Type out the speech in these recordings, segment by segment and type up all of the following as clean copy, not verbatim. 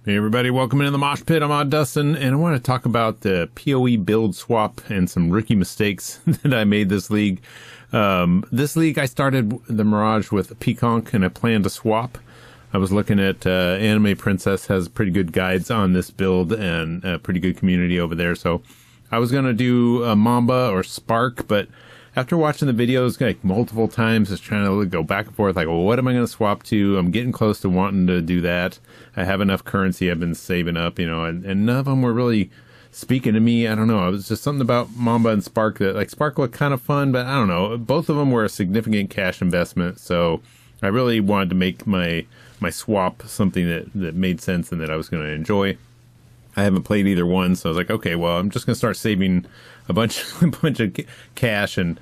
Hey everybody, welcome into the Mosh Pit. I'm Dustin, and I want to talk about the POE Build Swap and some rookie mistakes that I made this league. This league, I started the Mirage with PCONC, and I planned to swap. I was looking at Anime Princess has pretty good guides on this build and a pretty good community over there, so I was going to do Mamba or Spark, but after watching the videos like multiple times, just trying to go back and forth, like, well, what am I going to swap to? I'm getting close to wanting to do that. I have enough currency I've been saving up, you know, and none of them were really speaking to me. I don't know. It was just something about Mamba and Spark that, like, Spark looked kind of fun, but I don't know. Both of them were a significant cash investment, so I really wanted to make my swap something that made sense and that I was going to enjoy. I haven't played either one, so I was like, okay, well, I'm just going to start saving a bunch of cash, and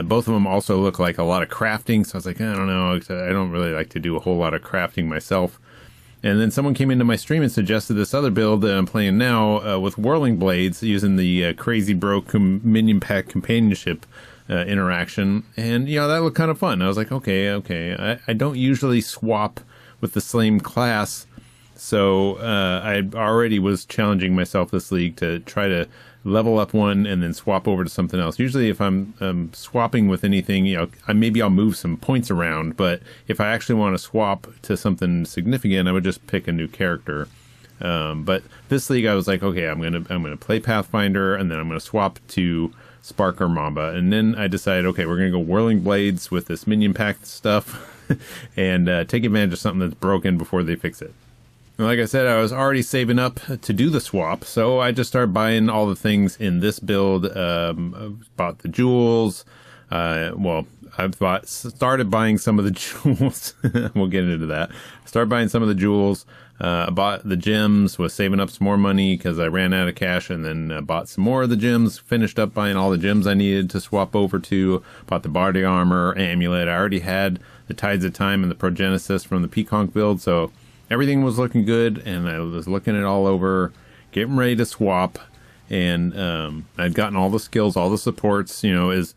both of them also look like a lot of crafting, so I was like, I don't know, I don't really like to do a whole lot of crafting myself. And then someone came into my stream and suggested this other build that I'm playing now with Whirling Blades, using the Crazy Broke Minion Pact Companionship interaction, and, you know, that looked kind of fun. I was like, okay, I don't usually swap with the same class, so I already was challenging myself this league to try to level up one and then swap over to something else. Usually if I'm swapping with anything, you know, maybe I'll move some points around, but if I actually want to swap to something significant, I would just pick a new character. But this league I was like, okay, I'm gonna play Pathfinder, and then I'm gonna swap to Spark or Mamba. And then I decided, okay, we're gonna go Whirling Blades with this Minion Pact stuff and take advantage of something that's broken before they fix it. Like I said, I was already saving up to do the swap, so I just started buying all the things in this build. Bought the jewels. Well, started buying some of the jewels. We'll get into that. Started buying some of the jewels. Bought the gems, was saving up some more money because I ran out of cash, and then bought some more of the gems. Finished up buying all the gems I needed to swap over to. Bought the body armor, amulet. I already had the Tides of Time and the Progenesis from the PCONC build, so everything was looking good, and I was looking it all over, getting ready to swap, and I'd gotten all the skills, all the supports, you know, as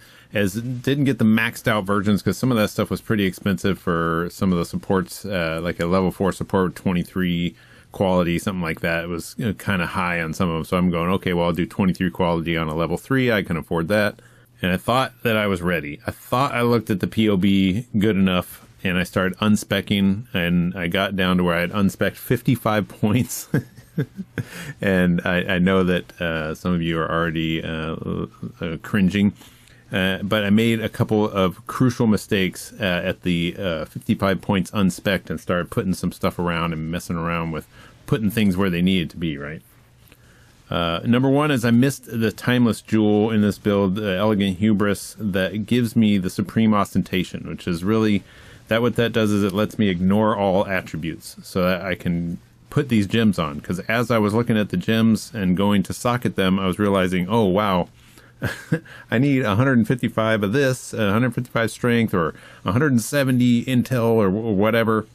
didn't get the maxed out versions because some of that stuff was pretty expensive for some of the supports, like a level 4 support, 23 quality, something like that. It was, you know, kind of high on some of them, so I'm going, okay, well, I'll do 23 quality on a level 3, I can afford that, and I thought that I was ready. I thought I looked at the POB good enough, and I started unspecking, and I got down to where I had unspec'd 55 points. And I know that some of you are already cringing, but I made a couple of crucial mistakes at the 55 points unspec'd, and started putting some stuff around and messing around with putting things where they needed to be, right? Number one is I missed the timeless jewel in this build, Elegant Hubris, that gives me the Supreme Ostentation, which is really... what that does is it lets me ignore all attributes so that I can put these gems on. Because as I was looking at the gems and going to socket them, I was realizing, oh, wow, I need 155 of this, 155 strength, or 170 intel, or whatever.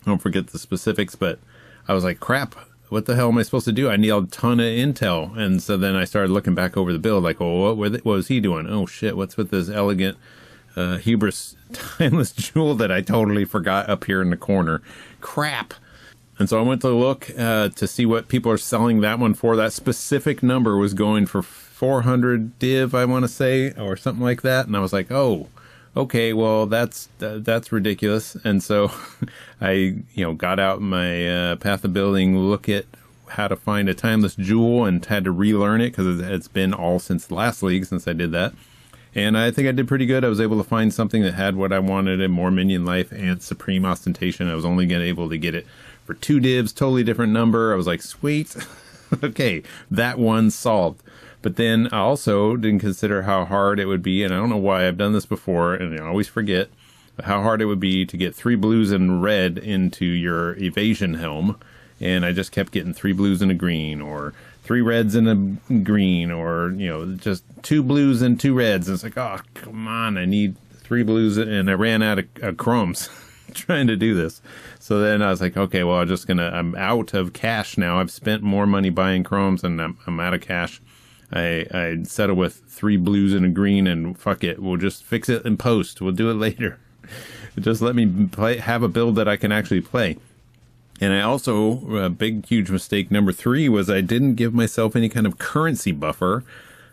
Don't forget the specifics, but I was like, crap, what the hell am I supposed to do? I need a ton of intel. And so then I started looking back over the build, like, oh, what was he doing? Oh, shit, what's with this Elegant Hubris timeless jewel that I totally forgot up here in the corner? Crap. And so I went to look to see what people are selling that one for. That specific number was going for 400 div, I want to say, or something like that. And I was like, oh, okay, well, that's ridiculous. And so I, got out my Path of Building, look at how to find a timeless jewel, and had to relearn it because it's been all since the last league since I did that. And I think I did pretty good. I was able to find something that had what I wanted, and more minion life and Supreme Ostentation. I was only able to get it for 2 divs, totally different number. I was like, sweet. Okay, that one solved. But then I also didn't consider how hard it would be, and I don't know why I've done this before, and I always forget, but how hard it would be to get 3 blues and red into your evasion helm. And I just kept getting 3 blues and a green, or 3 reds and a green, or, just 2 blues and 2 reds. And it's like, oh, come on, I need 3 blues, and I ran out of crumbs trying to do this. So then I was like, okay, well, I'm out of cash now. I've spent more money buying chromes, and I'm out of cash. I settle with 3 blues and a green, and fuck it, we'll just fix it in post. We'll do it later. Just let me have a build that I can actually play. And I also, huge mistake number 3 was I didn't give myself any kind of currency buffer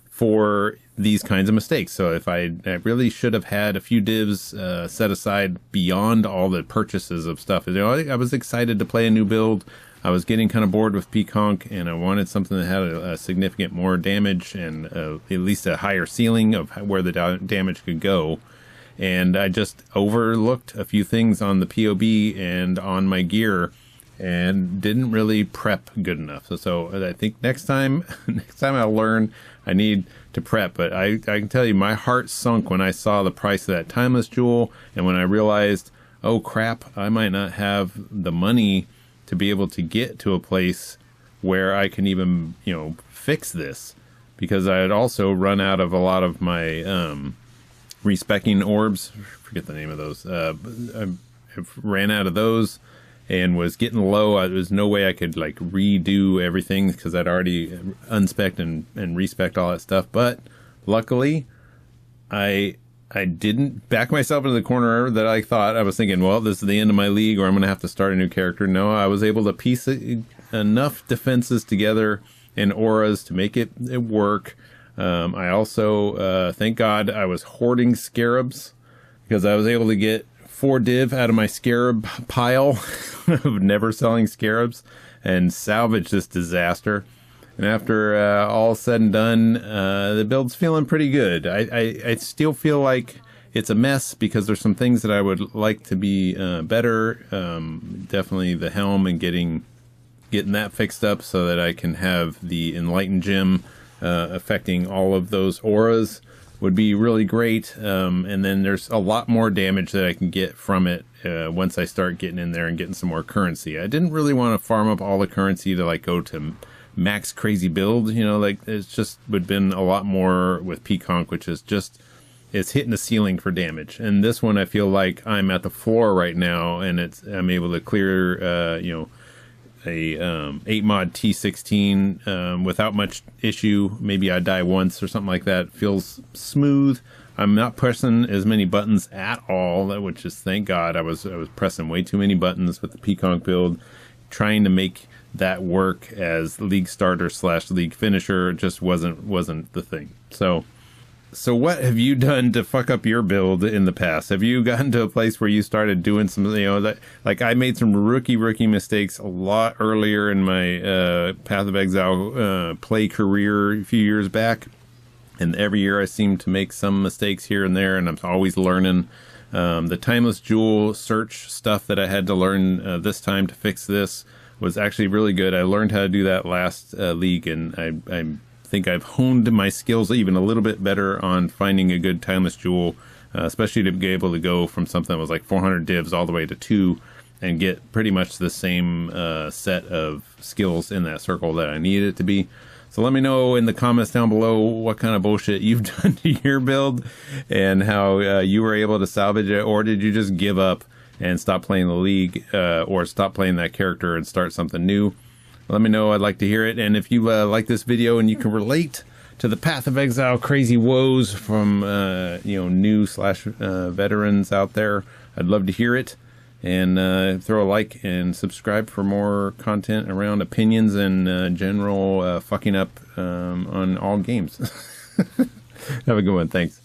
for these kinds of mistakes. So if I really should have had a few divs set aside beyond all the purchases of stuff. You know, I was excited to play a new build. I was getting kind of bored with PCONC, and I wanted something that had a significant more damage and at least a higher ceiling of where the damage could go. And I just overlooked a few things on the POB and on my gear and didn't really prep good enough. So I think next time I'll learn I need to prep. But I can tell you, my heart sunk when I saw the price of that Timeless Jewel, and when I realized, oh crap, I might not have the money to be able to get to a place where I can even, you know, fix this, because I had also run out of a lot of my respecking orbs. I forget the name of those. I ran out of those and was getting low. There was no way I could like redo everything because I'd already unspec'd and respec'd all that stuff. But luckily, I didn't back myself into the corner that I thought. I was thinking, well, this is the end of my league, or I'm going to have to start a new character. No, I was able to piece enough defenses together and auras to make it work. I also, thank God, I was hoarding scarabs, because I was able to get 4 div out of my scarab pile of never selling scarabs and salvage this disaster. And after all said and done, the build's feeling pretty good. I still feel like it's a mess because there's some things that I would like to be better. Definitely the helm and getting that fixed up so that I can have the Enlightened Gem affecting all of those auras would be really great. And then there's a lot more damage that I can get from it once I start getting in there and getting some more currency. I didn't really want to farm up all the currency to like go to max crazy build, you know, like it's just would been a lot more with PCONC, which is just, it's hitting the ceiling for damage. And this one, I feel like I'm at the floor right now, and I'm able to clear, you know, a 8 mod T16 without much issue. Maybe I die once or something like that. It feels smooth. I'm not pressing as many buttons at all, which is, thank God. I was pressing way too many buttons with the PCONC build, trying to make that work as league starter / league finisher. Just wasn't the thing. So what have you done to fuck up your build in the past? Have you gotten to a place where you started doing some, you know, that, like I made some rookie mistakes a lot earlier in my Path of Exile play career a few years back, and every year I seem to make some mistakes here and there, and I'm always learning. The Timeless Jewel search stuff that I had to learn this time to fix this was actually really good. I learned how to do that last league, and I think I've honed my skills even a little bit better on finding a good Timeless Jewel, especially to be able to go from something that was like 400 divs all the way to 2 and get pretty much the same set of skills in that circle that I needed it to be. So let me know in the comments down below what kind of bullshit you've done to your build and how you were able to salvage it, or did you just give up and stop playing the league, or stop playing that character and start something new? Let me know. I'd like to hear it. And if you like this video and you can relate to the Path of Exile crazy woes from you know, new / veterans out there, I'd love to hear it. And throw a like and subscribe for more content around opinions and general fucking up on all games. Have a good one. Thanks.